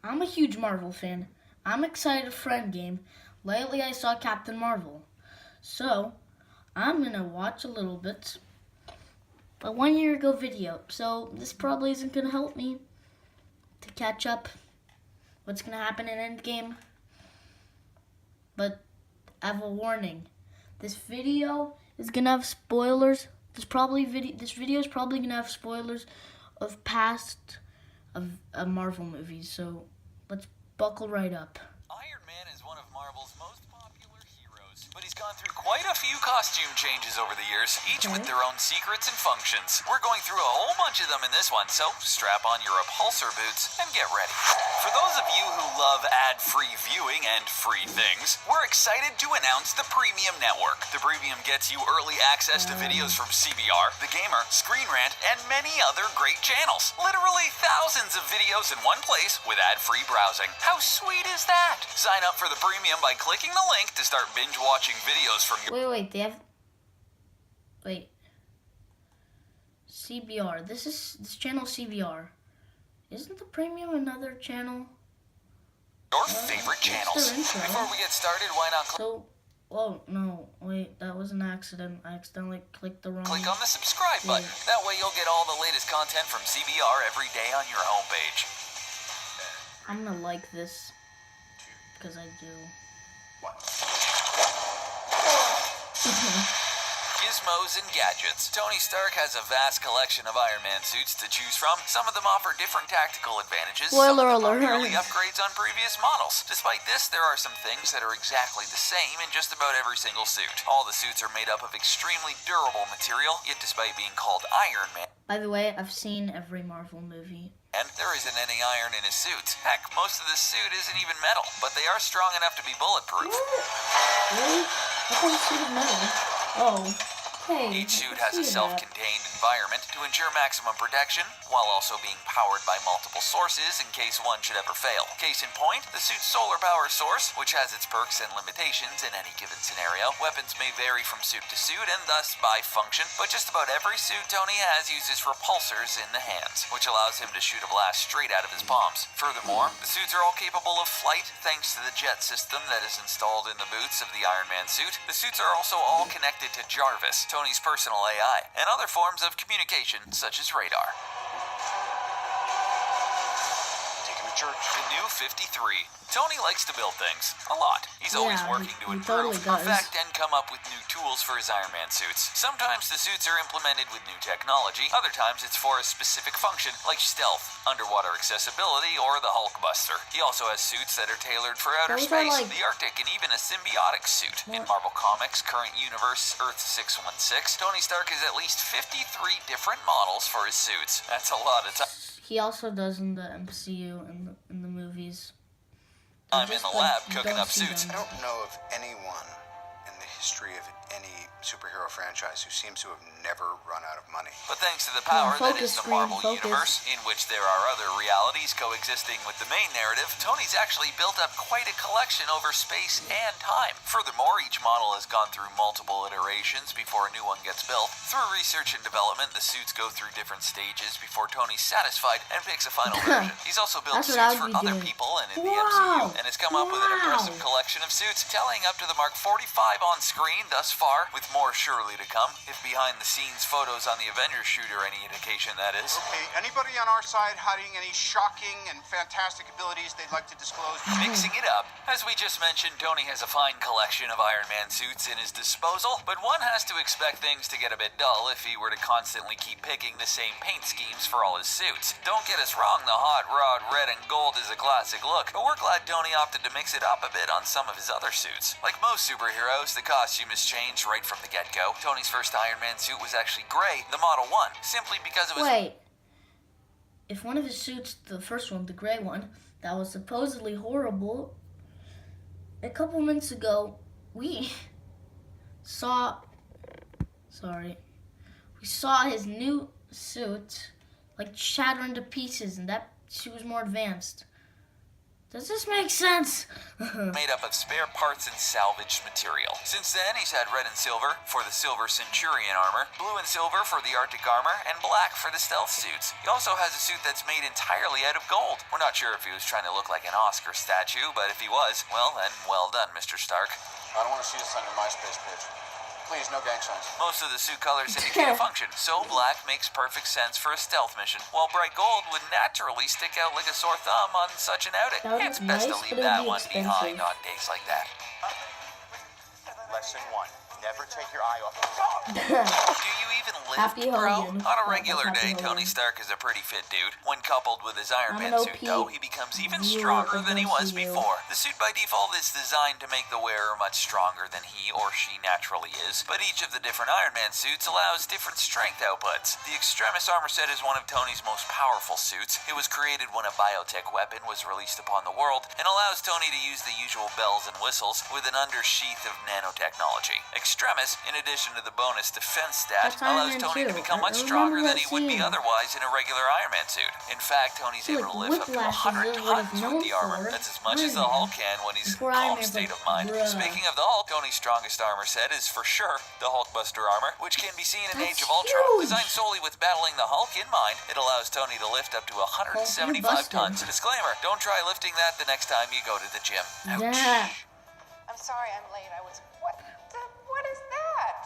I'm a huge Marvel fan. I'm excited for Endgame. Lately I saw Captain Marvel. So, I'm gonna watch a little bit. A 1 year ago video. So, this probably isn't gonna help me to catch up what's gonna happen in Endgame. But I have a warning. This video is gonna have spoilers. This video is probably gonna have spoilers of past of Marvel movies. So let's buckle right up. Iron Man is one of Marvel's most popular heroes, but he's gone through quite a few costume changes over the years, each with their own secrets and functions. We're going through a whole bunch of them in this one, so strap on your repulsor boots and get ready. For those of you who love ad-free viewing and free things, we're excited to announce the Premium Network. The Premium gets you early access to videos from CBR, The Gamer, Screen Rant, and many other great channels. Literally thousands of videos in one place with ad-free browsing. How sweet is that? Sign up for the Premium by clicking the link to start binge-watching videos from your... Wait, they have... Wait. CBR. This channel CBR. Isn't the Premium another channel? Your favorite channels. Before we get started, why not oh no, wait, that was an accident. I accidentally clicked the wrong... click on the subscribe button. That way you'll get all the latest content from CBR every day on your homepage. I'm gonna like this, because I do. Gizmos and gadgets. Tony Stark has a vast collection of Iron Man suits to choose from. Some of them offer different tactical advantages. Spoiler Some of them alert. are purely upgrades on previous models. Despite this, there are some things that are exactly the same in just about every single suit. All the suits are made up of extremely durable material, yet despite being called Iron Man, By the way, I've seen every Marvel movie. and there isn't any iron in his suit. Heck, most of this suit isn't even metal, but they are strong enough to be bulletproof. Really? I thought it was metal. Oh. Hey, Each suit has a self-contained environment to ensure maximum protection, while also being powered by multiple sources in case one should ever fail. Case in point, the suit's solar power source, which has its perks and limitations in any given scenario. Weapons may vary from suit to suit and thus by function, but just about every suit Tony has uses repulsors in the hands, which allows him to shoot a blast straight out of his palms. Furthermore, the suits are all capable of flight thanks to the jet system that is installed in the boots of the Iron Man suit. The suits are also all connected to Jarvis, Tony's personal AI, and other forms of communication such as radar. Take him to church. The new 53. Tony likes to build things. A lot. He's always working to improve, perfect, and come up with new tools for his Iron Man suits. Sometimes the suits are implemented with new technology. Other times it's for a specific function, like stealth, underwater accessibility, or the Hulkbuster. He also has suits that are tailored for outer space, the Arctic, and even a symbiotic suit. In Marvel Comics' current universe, Earth 616, Tony Stark has at least 53 different models for his suits. That's a lot of time. He also does in the MCU in the movies. I'm in the lab cooking up suits. I don't know of anyone in the history of any superhero franchise who seems to have never run out of money. But thanks to the power that is the Marvel Universe, in which there are other realities coexisting with the main narrative, Tony's actually built up quite a collection over space and time. Furthermore, each model has gone through multiple iterations before a new one gets built. Through research and development, the suits go through different stages before Tony's satisfied and picks a final version. He's also built suits for other people and in the MCU, and has come up with an impressive collection of suits, tallying up to the Mark 45 on screen thus far, with more surely to come, if behind-the-scenes photos on the Avengers shoot are any indication, that is. Okay, anybody on our side hiding any shocking and fantastic abilities they'd like to disclose? Mixing it up, as we just mentioned, Tony has a fine collection of Iron Man suits in his disposal, but one has to expect things to get a bit dull if he were to constantly keep picking the same paint schemes for all his suits. Don't get us wrong, the hot rod red and gold is a classic look, but we're glad Tony opted to mix it up a bit on some of his other suits. Like most superheroes, the costume is changed right from the get-go. Tony's first Iron Man suit was actually gray, the Model 1, simply because it was... Wait. If one of his suits, the first one, the gray one, that was supposedly horrible, a couple minutes ago, we saw his new suit, like, shatter into pieces, and that suit was more advanced. Does this make sense? Made up of spare parts and salvaged material. Since then, he's had red and silver for the Silver Centurion armor, blue and silver for the Arctic armor, and black for the stealth suits. He also has a suit that's made entirely out of gold. We're not sure if he was trying to look like an Oscar statue, but if he was, well then, well done, Mr. Stark. I don't want to see this on your MySpace page. Please, no gang signs. Most of the suit colors indicate a function, so black makes perfect sense for a stealth mission, while bright gold would naturally stick out like a sore thumb on such an outing. That would It's look best nice, to but leave it would that be one expensive. behind on days like that. Lesson 1. Never take your eye off. Do you even lift, Happy bro? Hogan. On a Yeah, regular that's day, Happy Tony Hogan. Stark is a pretty fit dude. When coupled with his Iron I'm Man an suit, OP. though, he becomes even Zero stronger than he was against you. before. The suit by default is designed to make the wearer much stronger than he or she naturally is, but each of the different Iron Man suits allows different strength outputs. The Extremis armor set is one of Tony's most powerful suits. It was created when a biotech weapon was released upon the world and allows Tony to use the usual bells and whistles with an undersheath of nanotechnology. Extremis, in addition to the bonus defense stat, That's Iron allows Man Tony to 2. become I much remember stronger than that he would be scene. otherwise in a regular Iron Man suit. In fact, Tony's See, able to like, lift up to Whiplash 100 is what tons he's with known the armor. for. That's as much as the Iron Man. Hulk can when he's Before calm Iron Man's state like, of mind. bruh. Speaking of the Hulk, Tony's strongest armor set is for sure the Hulkbuster armor, which can be seen in That's Age of Ultron. huge. Designed solely with battling the Hulk in mind, it allows Tony to lift up to 175 busted. tons. Disclaimer, don't try lifting that the next time you go to the gym. Ouch. Yeah. I'm sorry I'm late. What is that?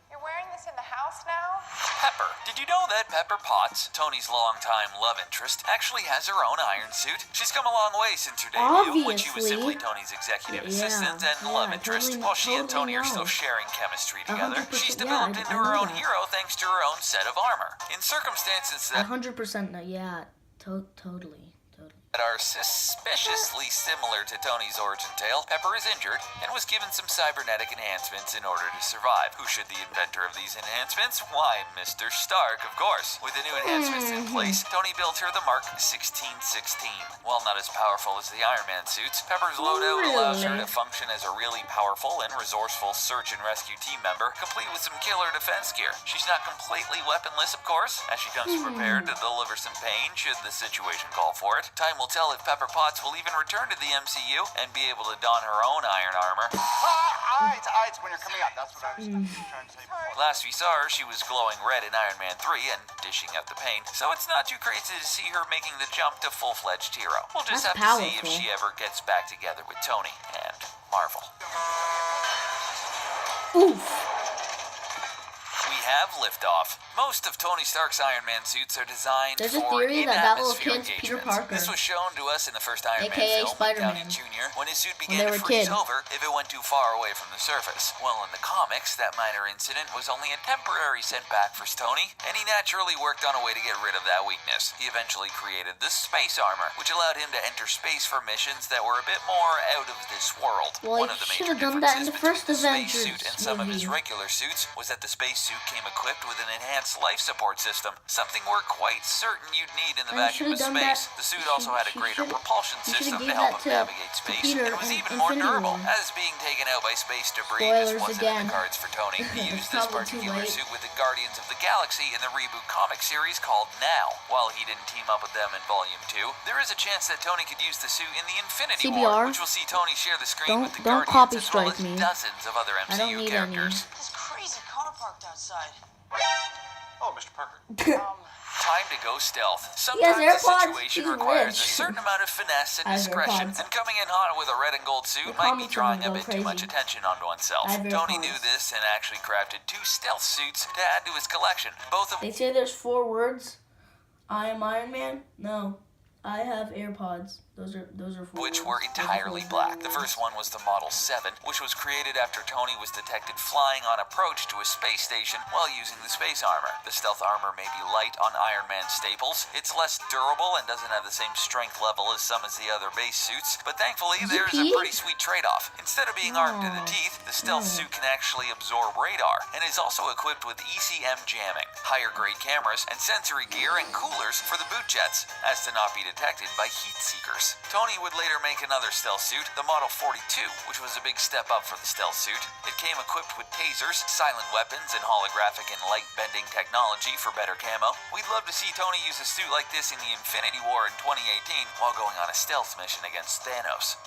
You're wearing this in the house now? Pepper. Did you know that Pepper Potts, Tony's longtime love interest, actually has her own iron suit? She's come a long way since her debut, when she was simply Obviously. Tony's executive Yeah, assistant and love yeah, interest. totally- While she and totally Tony are still know. sharing chemistry together, 100%, she's yeah, developed I into know her own that. hero thanks to her own set of armor. In circumstances that 100% no, yeah. Totally. are suspiciously similar to Tony's origin tale, Pepper is injured and was given some cybernetic enhancements in order to survive. Who should the inventor of these enhancements? Why, Mr. Stark, of course. With the new enhancements in place, Tony built her the Mark 1616. While not as powerful as the Iron Man suits, Pepper's loadout allows her to function as a really powerful and resourceful search and rescue team member, complete with some killer defense gear. She's not completely weaponless, of course, as she comes prepared to deliver some pain should the situation call for it. Time will tell if Pepper Potts will even return to the MCU and be able to don her own iron armor. Eyes when you're coming out. That's what I was trying to say before. Last we saw her, she was glowing red in Iron Man 3 and dishing out the pain, so it's not too crazy to see her making the jump to full-fledged hero. We'll just That's have to see if powerful. she ever gets back together with Tony and Marvel. Oof. We have liftoff. Most of Tony Stark's Iron Man suits are designed There's a for theory that little in-atmosphere kid's Peter engagements. Parker. This was shown to us in the first Iron AKA Man film with Spider-Man. Downey Jr. when his suit When began they to were freeze kids. over if it went too far away from the surface. Well, in the comics, that minor incident was only a temporary setback for Tony, and he naturally worked on a way to get rid of that weakness. He eventually created the space armor, which allowed him to enter space for missions that were a bit more out of this world. Well, One he of the should major have done that in differences the first between the space Avengers suit and some of his movie. regular suits was that the space suit came equipped with an enhanced life support system, something we're quite certain you'd need in the And vacuum of should've done space. that- The suit she- also had a she greater should've- propulsion you should've system to gave help that him to navigate space, Peter and it was in even more Infinity durable, War. as being taken out by space debris Spoilers just wasn't in again. the cards for Tony. He used this Probably too particular late. suit with the Guardians of the Galaxy in the reboot comic series called Now. While he didn't team up with them in Volume 2, there is a chance that Tony could use the suit in the Infinity War, CBR. which will see Tony share the screen with the Don't Guardians copy as well strike as me. dozens of other I don't MCU need characters. This crazy car parked outside. Oh, Mr. Parker. Time to go stealth. has Sometimes a AirPods. situation He's requires a rich. certain amount of finesse and I have discretion, AirPods. and coming in hot with a red and gold suit The might be comments are drawing a gonna bit go too much crazy. attention onto oneself. I have Tony AirPods. knew this and actually crafted 2 stealth suits to add to his collection, both of They say there's 4 words. I am Iron Man. No, I have AirPods. Those are 4 which words. were Those are entirely 4 black. The first one was the Model 7, which was created after Tony was detected flying on approach to a space station while using the space armor. The stealth armor may be light on Iron Man staples. It's less durable and doesn't have the same strength level as some of the other base suits, but thankfully there's a Yippee. pretty sweet trade-off. Instead of being armed to the Aw. teeth, the stealth suit can actually absorb radar and is also equipped with ECM jamming, higher grade cameras, and sensory gear and coolers for the boot jets, as to not be detected by heat seekers. course. Tony would later make another stealth suit, the Model 42, which was a big step up for the stealth suit. It came equipped with tasers, silent weapons, and holographic and light-bending technology for better camo. We'd love to see Tony use a suit like this in the Infinity War in 2018 while going on a stealth mission against Thanos.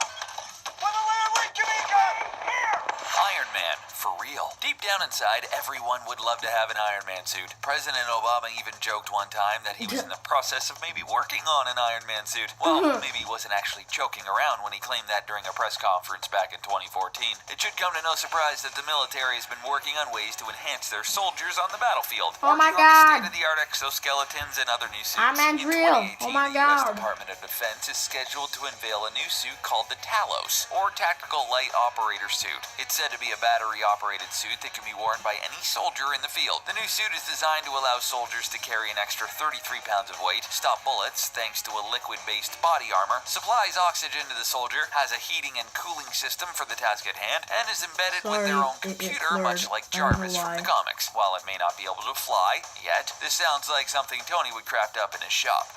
Iron Man, for real. Deep down inside, everyone would love to have an Iron Man suit. President Obama even joked one time that he was in the process of maybe working on an Iron Man suit. Well, maybe he wasn't actually joking around when he claimed that during a press conference back in 2014. It should come to no surprise that the military has been working on ways to enhance their soldiers on the battlefield. Oh my Working on the God. state-of-the-art exoskeletons and other new suits. Iron Man's In real. 2018, Oh my the U.S. God. Department of Defense is scheduled to unveil a new suit called the Talos, or Tactical Light Operator Suit. It's said to be a battery-operated suit that can be worn by any soldier in the field. The new suit is designed to allow soldiers to carry an extra 33 pounds of weight, stop bullets thanks to a liquid-based body armor, supplies oxygen to the soldier, has a heating and cooling system for the task at hand, and is embedded with their own computer, much like Jarvis from the comics. While it may not be able to fly yet, this sounds like something Tony would craft up in his shop.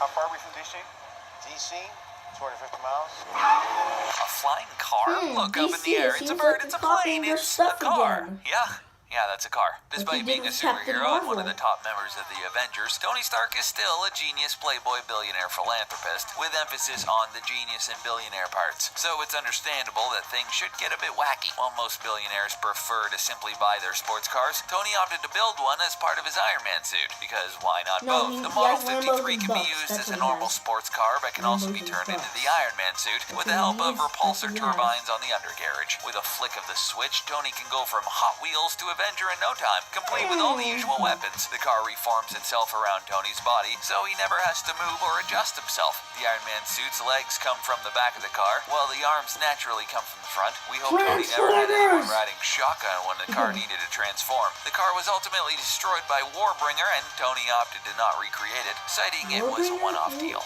How far are we from DC? DC? 250 miles? A flying car? Look up in DC, the air. it It's a seems bird. like It's a they're plane. copying their It's a stuff car. again. Yeah, that's a car. Despite he being did a with Captain superhero and one of Marvel. the top members of the Avengers, Tony Stark is still a genius playboy billionaire philanthropist with emphasis on the genius and billionaire parts. So it's understandable that things should get a bit wacky. While most billionaires prefer to simply buy their sports cars, Tony opted to build one as part of his Iron Man suit. Because why not No, both? he The Model has one of those 53 can be bucks. used That's as a what he normal has. sports car, but can One of also be those turned into bucks. the Iron Man suit with the what help he of is. repulsor That's what he has. turbines on the undercarriage. With a flick of the switch, Tony can go from Hot Wheels to Avenger in no time, complete with all the usual weapons. The car reforms itself around Tony's body, so he never has to move or adjust himself. The Iron Man suit's legs come from the back of the car, while the arms naturally come from the front. We hope Tony never had anyone riding shotgun when the car needed to transform. The car was ultimately destroyed by Warbringer, and Tony opted to not recreate it, citing it was a Warbringer? one-off deal.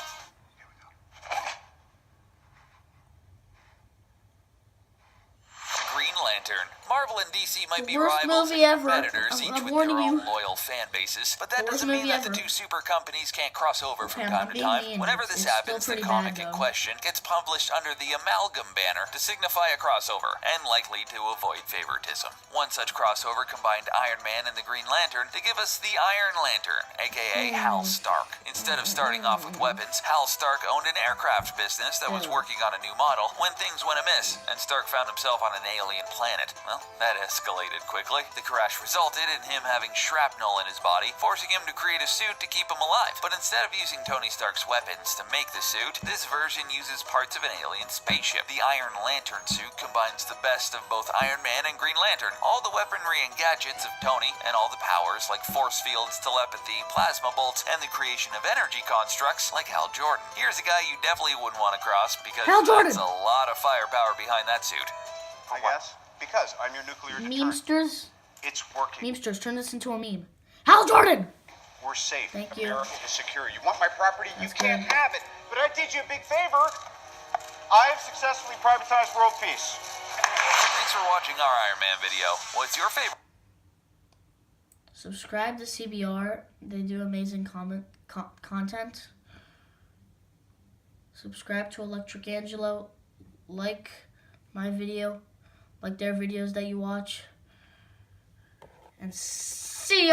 Green Lantern. Marvel and DC might be worst rivals movie and ever. competitors, I'm each with warning their own you. loyal fan bases, but that The worst doesn't mean movie that the ever. two super companies can't cross over from Okay, time I'm to being time. mean. Whenever this It's happens, still the pretty comic bad, in though. question gets published under the Amalgam banner to signify a crossover, and likely to avoid favoritism. One such crossover combined Iron Man and the Green Lantern to give us the Iron Lantern, aka Hal Stark. Instead of starting off with weapons, Hal Stark owned an aircraft business that was working on a new model when things went amiss, and Stark found himself on an alien planet. Well, that escalated quickly. The crash resulted in him having shrapnel in his body, forcing him to create a suit to keep him alive. But instead of using Tony Stark's weapons to make the suit, this version uses parts of an alien spaceship. The Iron Lantern suit combines the best of both Iron Man and Green Lantern, all the weaponry and gadgets of Tony, and all the powers like force fields, telepathy, plasma bolts, and the creation of energy constructs like Hal Jordan. Here's a guy you definitely wouldn't want to cross because Hal Jordan. that's a lot of firepower behind that suit. I guess. Because I'm your nuclear deterrent. Memesters, It's working. memesters, turn this into a meme. Hal Jordan. We're safe. Thank you. America is secure. You want my property? You That's can't good. have it. But I did you a big favor. I have successfully privatized world peace. Thanks for watching our Iron Man video. What's your favorite? Subscribe to CBR. They do amazing content. Subscribe to Electric Angelo. Like my video. Like their videos that you watch. And see ya.